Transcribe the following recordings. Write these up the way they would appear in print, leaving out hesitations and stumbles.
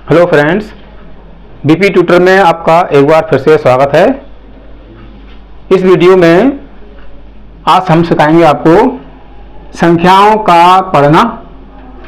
Hello friends, BP tutor में आपका एक बार फिर से स्वागत है। इस वीडियो में आज हम सिखाएंगे आपको संख्याओं का पढ़ना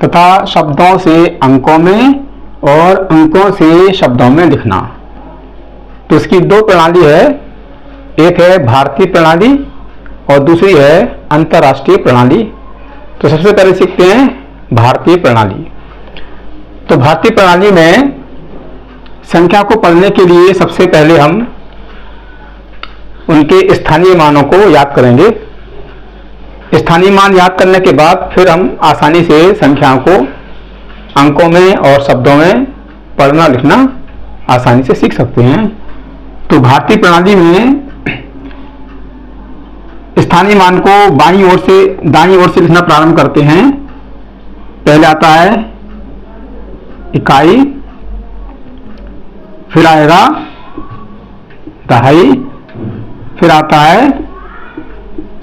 तथा शब्दों से अंकों में और अंकों से शब्दों में लिखना। तो इसकी दो प्रणाली है, एक है भारतीय प्रणाली और दूसरी है अंतर्राष्ट्रीय प्रणाली। तो सबसे पहले सीखते हैं भारतीय प्रणाली। तो भारतीय प्रणाली में संख्या को पढ़ने के लिए सबसे पहले हम उनके स्थानीय मानों को याद करेंगे। स्थानीय मान याद करने के बाद फिर हम आसानी से संख्याओं को अंकों में और शब्दों में पढ़ना लिखना आसानी से सीख सकते हैं। तो भारतीय प्रणाली में स्थानीय मान को दाईं ओर से लिखना प्रारंभ करते हैं। पहले आता है इकाई, फिर आएगा दहाई, फिर आता है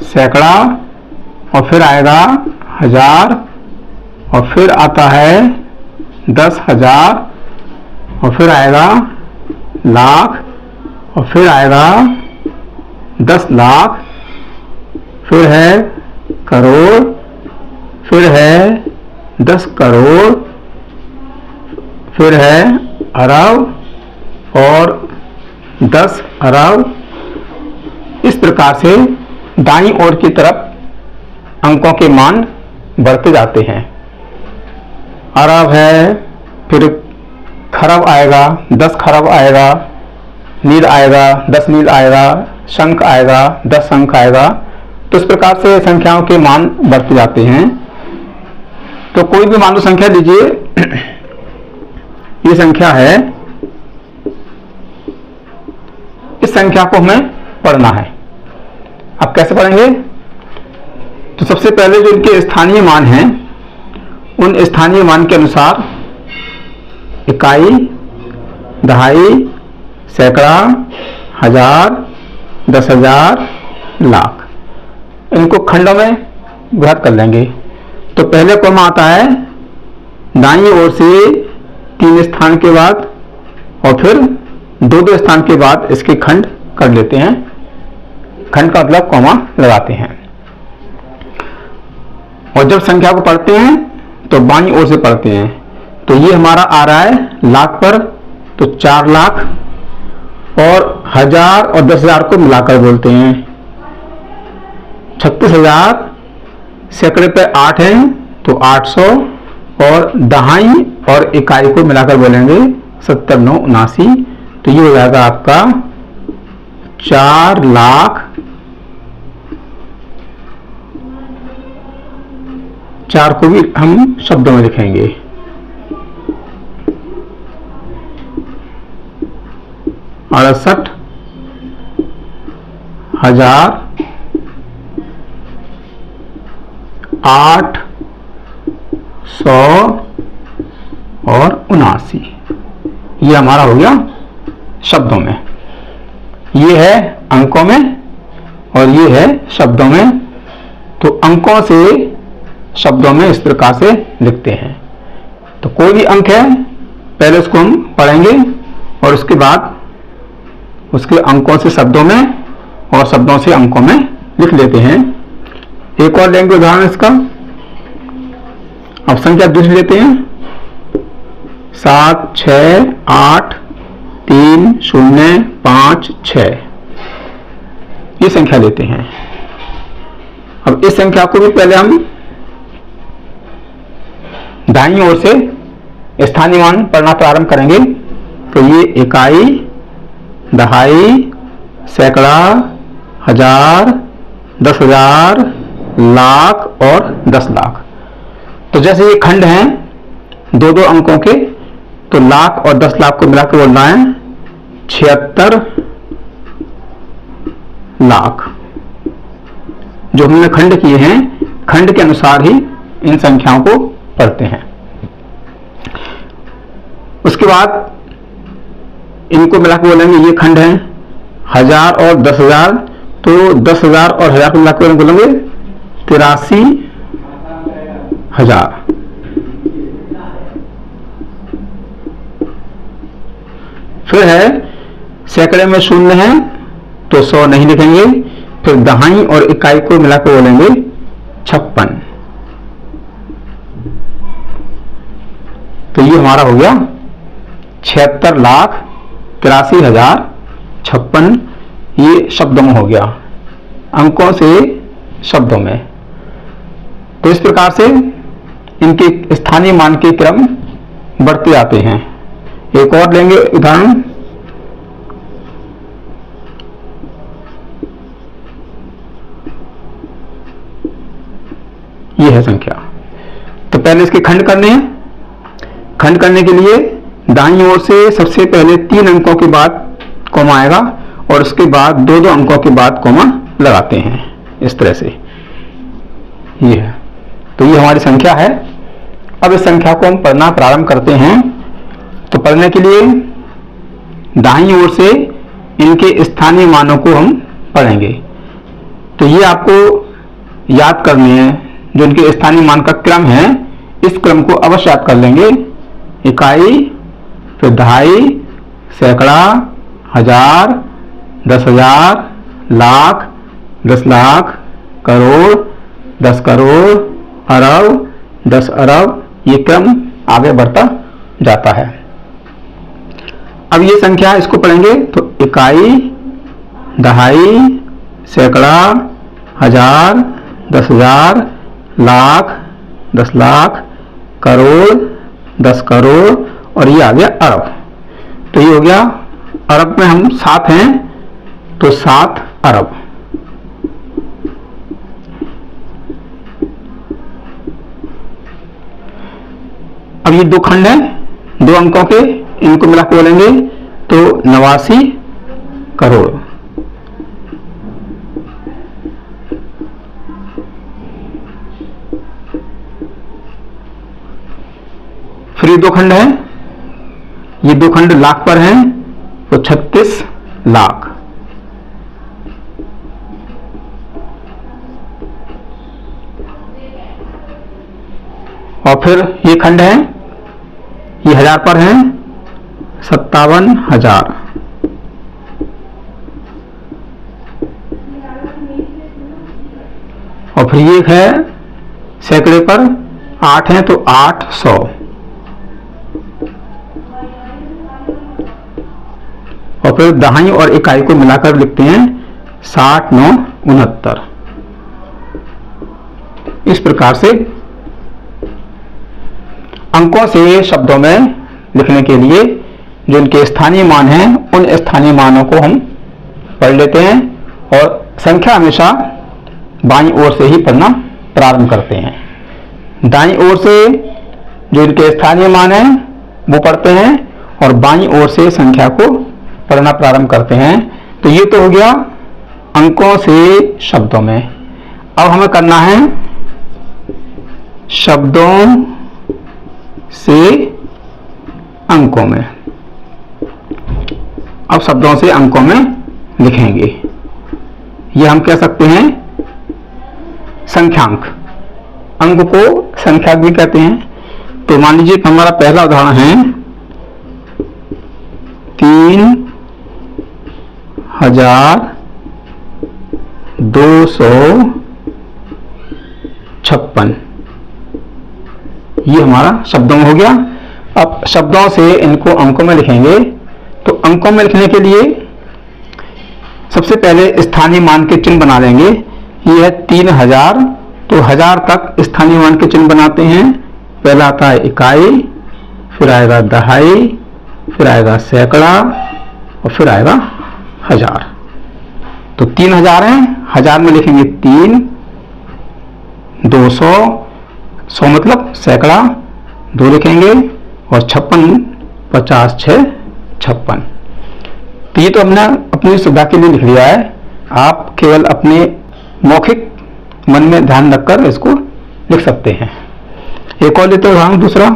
सैकड़ा और फिर आएगा हजार और फिर आता है 10,000 और फिर आएगा लाख और फिर आएगा 10 लाख, फिर है करोड़, फिर है 10 करोड़, फिर है अरब और 10 अरब। इस प्रकार से दाईं ओर की तरफ अंकों के मान बढ़ते जाते हैं। अरब है, फिर खरब आएगा, 10 खरब आएगा, नील आएगा, 10 नील आएगा, शंख आएगा, 10 शंख आएगा। तो इस प्रकार से संख्याओं के मान बढ़ते जाते हैं। तो कोई भी मान लो संख्या लीजिए, ये संख्या है, इस संख्या को हमें पढ़ना है। अब कैसे पढ़ेंगे? तो सबसे पहले जो इनके स्थानीय मान हैं, उन स्थानीय मान के अनुसार इकाई, दहाई, सैकड़ा, हजार, 10,000, लाख, इनको खंडों में विभाजित कर लेंगे। तो पहले क्रम आता है दाईं ओर से 3 स्थान के बाद और फिर 2 स्थान के बाद इसके खंड कर लेते हैं। खंड का मतलब कॉमा लगाते हैं। और जब संख्या को पढ़ते हैं तो बाईं ओर से पढ़ते हैं। तो ये हमारा आ रहा है लाख पर, तो 4 लाख और 1000 और 10,000 को मिलाकर बोलते हैं 36,000। सैकड़े पे 8 है तो 800 और दहाई और इकाई को मिलाकर बोलेंगे 70, 9, 79। तो ये हो जाएगा आपका 4 लाख 4 को भी हम शब्दों में लिखेंगे 68,000 800 और 79। ये हमारा हो गया शब्दों में। ये है अंकों में और ये है शब्दों में। तो अंकों से शब्दों में इस प्रकार से लिखते हैं। तो कोई भी अंक है, पहले उसको हम पढ़ेंगे और उसके बाद उसके अंकों से शब्दों में और शब्दों से अंकों में लिख लेते हैं। एक और लेंगे उदाहरण इसका। अब संख्या दूसरी लेते हैं 7, 6, 8, 3, 0, 5, 6। ये संख्या लेते हैं। अब इस संख्या को भी पहले हम दाईं ओर से स्थानीय मान पढ़ना प्रारंभ करेंगे। तो ये इकाई, दहाई, सैकड़ा, हजार, 10,000, लाख और 10 लाख। तो जैसे ये खंड हैं 2-2 अंकों के, तो लाख और 10 लाख को मिलाकर बोलना है 76 लाख। जो हमने खंड किए हैं, खंड के अनुसार ही इन संख्याओं को पढ़ते हैं। उसके बाद इनको मिलाकर बोलेंगे, ये खंड है 1000 और 10,000, तो 10,000 और 1000 को मिलाकर बोलेंगे 83,000। फिर है सैकड़े में शून्य है तो 100 नहीं लिखेंगे, फिर दहाई और इकाई को मिलाकर बोलेंगे 56। तो ये हमारा हो गया 76,83,056। ये शब्दों में हो गया, अंकों से शब्दों में। तो इस प्रकार से इनके स्थानीय मान के क्रम बढ़ते आते हैं। एक और लेंगे उदाहरण। ये है संख्या। तो पहले इसके खंड करने हैं। खंड करने के लिए दाईं ओर से सबसे पहले 3 अंकों के बाद कॉमा आएगा और उसके बाद 2-2 अंकों के बाद कॉमा लगाते हैं, इस तरह से। ये है, तो ये हमारी संख्या है। अब इस संख्या को हम पढ़ना प्रारंभ करते हैं। तो पढ़ने के लिए दाईं ओर से इनके स्थानीय मानों को हम पढ़ेंगे। तो ये आपको याद करने हैं, जो इनके स्थानीय मान का क्रम है, इस क्रम को अवश्य याद कर लेंगे। इकाई, फिर दहाई, सैकड़ा, हजार, 10,000, लाख, 10 लाख, करोड़, 10 करोड़, अरब, 10 अरब। ये क्रम आगे बढ़ता जाता है। अब ये संख्या इसको पढ़ेंगे तो इकाई, दहाई, सैकड़ा, हजार, 10,000, लाख, 10 लाख, करोड़, 10 करोड़ और ये आ गया अरब। तो ये हो गया, अरब में हम 7 हैं तो 7 अरब। अब ये 2 खंड हैं 2 अंकों के, इनको मिला के बोलेंगे तो 89 करोड़। फिर ये 2 खंड हैं, ये 2 खंड लाख पर हैं तो 36 लाख। और फिर ये खंड है, ये 1000 पर हैं 57,000। और फिर ये है सैकड़े पर 8 हैं तो 800। और फिर दहाई और इकाई को मिलाकर लिखते हैं 60, 9, 69। इस प्रकार से अंकों से शब्दों में लिखने के लिए जो इनके स्थानीय मान हैं, उन स्थानीय मानों को हम पढ़ लेते हैं और संख्या हमेशा बाईं ओर से ही पढ़ना प्रारंभ करते हैं। दाईं ओर से जो इनके स्थानीय मान हैं वो पढ़ते हैं और बाईं ओर से संख्या को पढ़ना प्रारंभ करते हैं। तो ये तो हो गया अंकों से शब्दों में। अब हमें करना है शब्दों से अंकों में। अब शब्दों से अंकों में लिखेंगे। ये हम कह सकते हैं संख्यांक। अंक को संख्यांक भी कहते हैं। तो मान लीजिए हमारा पहला उदाहरण है 3,256। ये हमारा शब्दों में हो गया। अब शब्दों से इनको अंकों में लिखेंगे। तो अंकों में लिखने के लिए सबसे पहले स्थानीय मान के चिन्ह बना लेंगे। ये है 3000, तो 1000 तक स्थानीय मान के चिन्ह बनाते हैं। पहला आता है इकाई, फिर आएगा दहाई, फिर आएगा सैकड़ा और फिर आएगा 1000। तो 3000 है, 1000 में लिखेंगे 3, 200, 100 मतलब सैकड़ा, 2 लिखेंगे और 56, 50, 6, 56। तो ये तो हमने अपनी सुविधा के लिए लिख लिया है। आप केवल अपने मौखिक मन में ध्यान रखकर इसको लिख सकते हैं। एक और लेते हैं हम दूसरा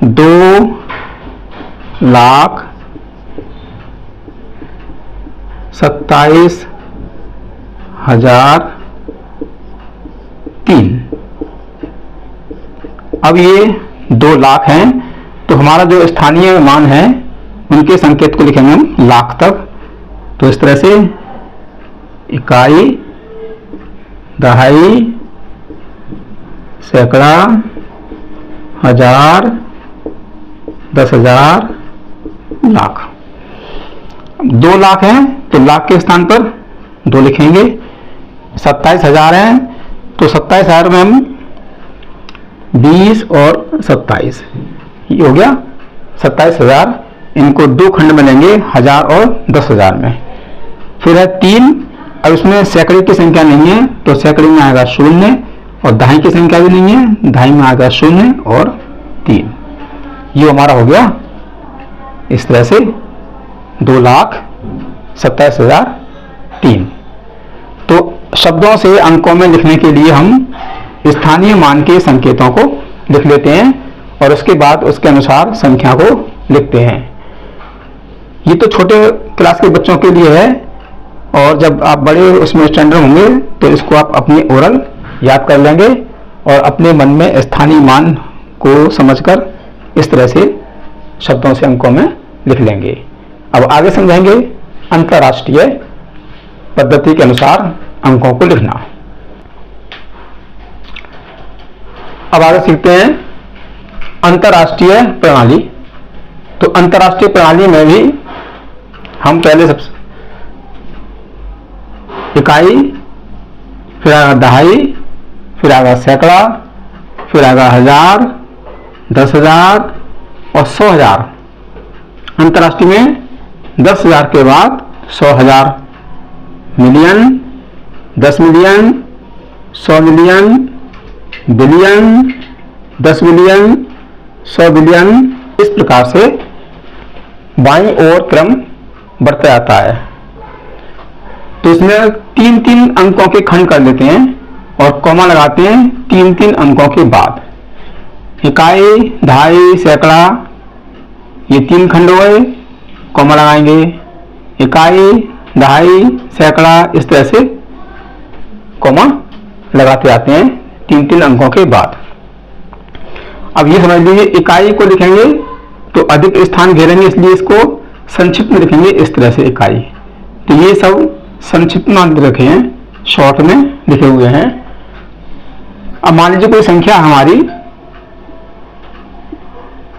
2,27,003। अब ये 2 लाख हैं तो तो हमारा जो स्थानीय मान है उनके संकेत को लिखेंगे हम लाख तक। तो इस तरह से इकाई, दहाई, सैकड़ा, हजार, 10,000, लाख। 2 लाख है तो लाख के स्थान पर 2 लिखेंगे। 27,000 है तो 27,000 में हम 20 और 27, ये हो गया 27,000। इनको 2 खंड बनेंगे, 1000 और 10,000 में। फिर है 3, अब इसमें सैकड़े की संख्या नहीं है तो सैकड़े में आएगा 0 और दहाई की संख्या भी नहीं है, दहाई में आएगा 0 और 3। ये हमारा हो गया इस तरह से 2,27,003। तो शब्दों से अंकों में लिखने के लिए हम स्थानीय मान के संकेतों को लिख लेते हैं और उसके बाद उसके अनुसार संख्या को लिखते हैं। ये तो छोटे क्लास के बच्चों के लिए है, और जब आप बड़े उसमें स्टैंडर्ड होंगे तो इसको आप अपनी ओरल याद कर लेंगे और अपने मन में स्थानीय मान को समझकर इस तरह से शब्दों से अंकों में लिख लेंगे। अब आगे समझेंगे अंतरराष्ट्रीय पद्धति के अनुसार अंकों को लिखना। अब आगे सीखते हैं अंतरराष्ट्रीय प्रणाली। तो अंतरराष्ट्रीय प्रणाली में भी हम पहले सबसे इकाई, फिर आएगा दहाई, फिर आएगा सैकड़ा, फिर आएगा 1000, 10,000 और 100,000। अंतरराष्ट्रीय में 10,000 के बाद 100,000, million, 10 million, 100 million, billion, 10 billion, 100 billion. इस प्रकार से बाईं ओर क्रम बढ़ता जाता है। तो इसमें 3-3 अंकों के खंड कर लेते हैं और कॉमा लगाते हैं 3-3 अंकों के बाद। इकाई, दहाई, सैकड़ा, ये 3 खंड हो गए, कॉमा लगाएंगे। इकाई, दहाई, सैकड़ा, इस तरह से कॉमा लगाते जाते हैं 3-3 अंकों के बाद। अब ये समझ लीजिए इकाई को लिखेंगे तो अधिक स्थान घेरेंगे, इसलिए इसको संक्षिप्त में लिखेंगे इस तरह से इकाई। तो ये सब संक्षिप्त में रखे हैं, शॉर्ट में लिखे हुए हैं। अब मान लीजिए कोई संख्या हमारी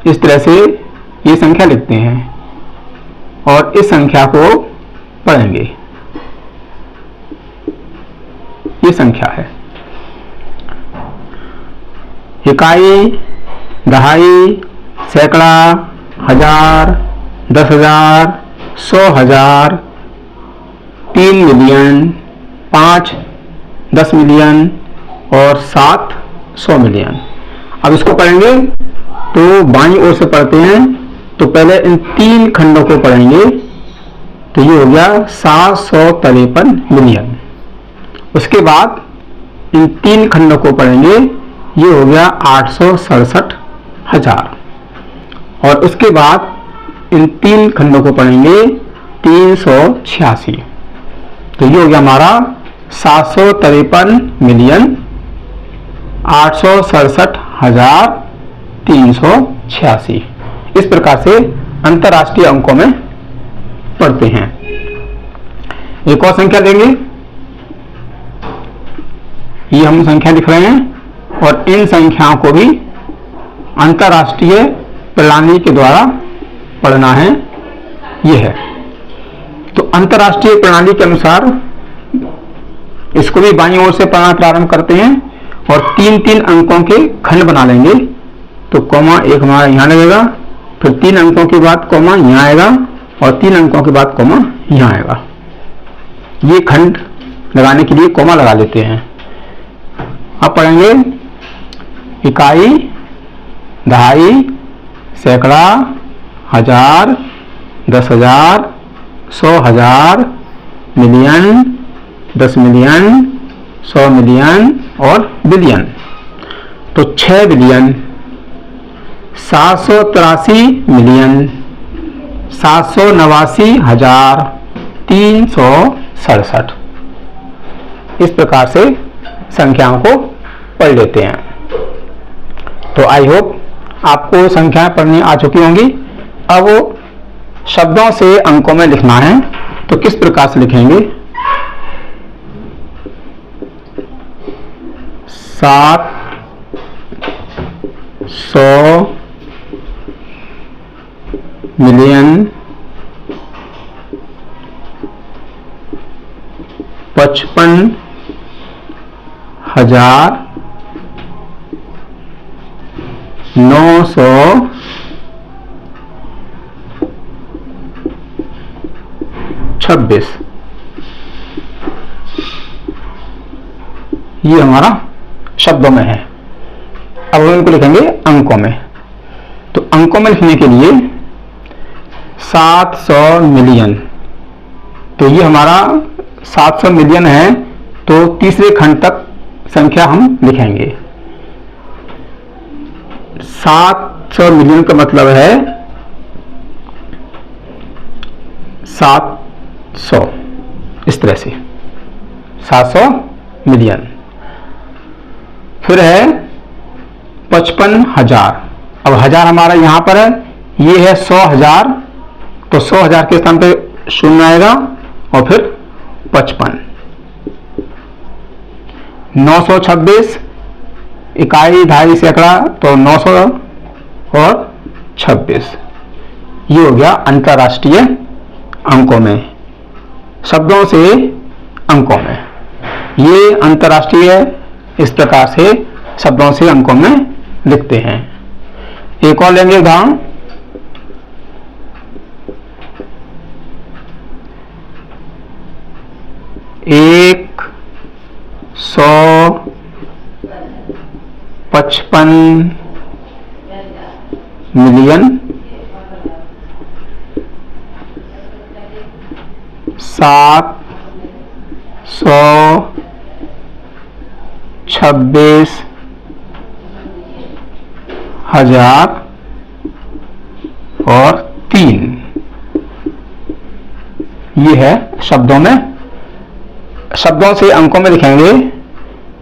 इस तरह से ये संख्या लिखते हैं और इस संख्या को पढ़ेंगे। ये संख्या है इकाई, दहाई, सैकड़ा, 1000, 10,000, 100,000, 3 मिलियन, 5, 10 मिलियन और 7, 100 मिलियन। अब इसको पढ़ेंगे तो बाईं ओर से पढ़ते हैं। तो पहले इन 3 खंडों को पढ़ेंगे तो ये हो गया 753 मिलियन। उसके बाद इन 3 खंडों को पढ़ेंगे, ये हो गया 867,000। और उसके बाद इन 3 खंडों को पढ़ेंगे 386। तो ये हो गया हमारा 753 मिलियन 867,386। इस प्रकार से अंतरराष्ट्रीय अंकों में पढ़ते हैं। एक और संख्या देंगे, ये हम संख्या लिख रहे हैं और इन संख्याओं को भी अंतरराष्ट्रीय प्रणाली के द्वारा पढ़ना है। ये है तो अंतरराष्ट्रीय प्रणाली के अनुसार इसको भी बाईं ओर से पढ़ना प्रारंभ करते हैं और 3-3 अंकों के खंड बना लेंगे। तो कॉमा एक हमारा यहाँ लगेगा, फिर 3 अंकों के बाद कॉमा यहाँ आएगा और 3 अंकों के बाद कॉमा यहाँ आएगा। ये खंड लगाने के लिए कॉमा लगा लेते हैं। अब पढ़ेंगे इकाई, दहाई, सैकड़ा, 1000, 10,000, 100,000, मिलियन, 10 मिलियन, 100 मिलियन और बिलियन। तो 6 बिलियन, 783 मिलियन, 789,367। इस प्रकार से संख्याओं को पढ़ लेते हैं। तो आई होप आपको संख्याएं पढ़नी आ चुकी होंगी। अब शब्दों से अंकों में लिखना है, तो किस प्रकार से लिखेंगे? 700 मिलियन 55,926 ये हमारा शब्दों में है। अब हम इनको लिखेंगे अंकों में। तो अंकों में लिखने के लिए 700 मिलियन, तो ये हमारा 700 मिलियन है, तो तीसरे खंड तक संख्या हम लिखेंगे। 700 मिलियन का मतलब है 700, इस तरह से 700 मिलियन। फिर है 55,000। अब हजार हमारा यहां पर है, ये है 100,000, तो 100,000 के स्थान पे शून्य आएगा और फिर 55। 926 इकाई, दहाई, सैकड़ा, तो 900 और 26। ये हो गया अंतरराष्ट्रीय अंकों में, शब्दों से अंकों में। ये अंतरराष्ट्रीय इस प्रकार से शब्दों से अंकों में लिखते हैं। एक और लेंगे उदाहरण। एक 155 मिलियन 726,000 और 3। ये है शब्दों में। शब्दों से अंकों में लिखेंगे,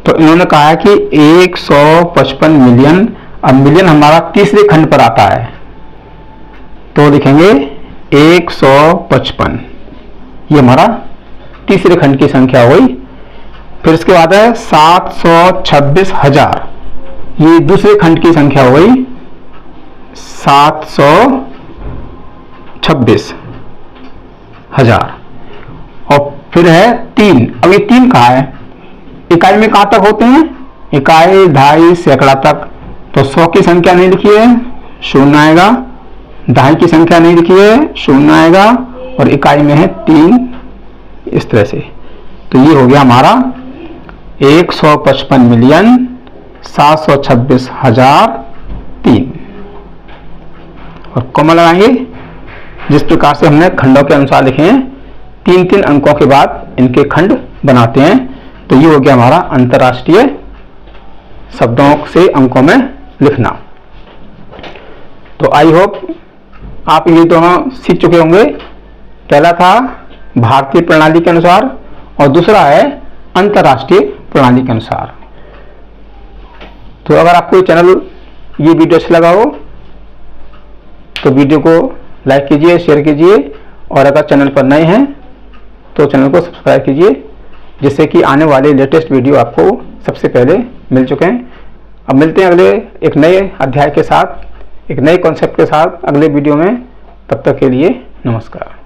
तो इन्होंने कहा है कि 155 मिलियन। अब मिलियन हमारा तीसरे खंड पर आता है, तो लिखेंगे 155। ये हमारा तीसरे खंड की संख्या हुई। फिर इसके बाद है 726,000, ये दूसरे खंड की संख्या हुई 726,000। और फिर है 3। अब ये 3 कहाँ है? इकाई में कहां तक होते हैं? इकाई, दहाई, सैकड़ा तक। तो 100 की संख्या नहीं लिखी है, शून्य आएगा। दहाई की संख्या नहीं लिखी है, शून्य आएगा। और इकाई में है 3, इस तरह से। तो ये हो गया हमारा 155 मिलियन 726,003। और कॉमा लगाएंगे, जिस प्रकार से हमने खंडों के अनुसार लिखे हैं। 3-3 अंकों के बाद इनके खंड बनाते हैं। तो ये हो गया हमारा अंतरराष्ट्रीय शब्दों से अंकों में लिखना। तो आई होप आप ये दोनों सीख चुके होंगे। पहला था भारतीय प्रणाली के अनुसार और दूसरा है अंतरराष्ट्रीय प्रणाली के अनुसार। तो अगर आपको ये चैनल, ये वीडियो अच्छा लगा हो तो वीडियो को लाइक कीजिए, शेयर कीजिए। और अगर चैनल पर नए हैं तो चैनल को सब्सक्राइब कीजिए, जिससे कि आने वाले लेटेस्ट वीडियो आपको सबसे पहले मिल चुके हैं। अब मिलते हैं अगले एक नए अध्याय के साथ, एक नए कॉन्सेप्ट के साथ अगले वीडियो में। तब तक के लिए नमस्कार।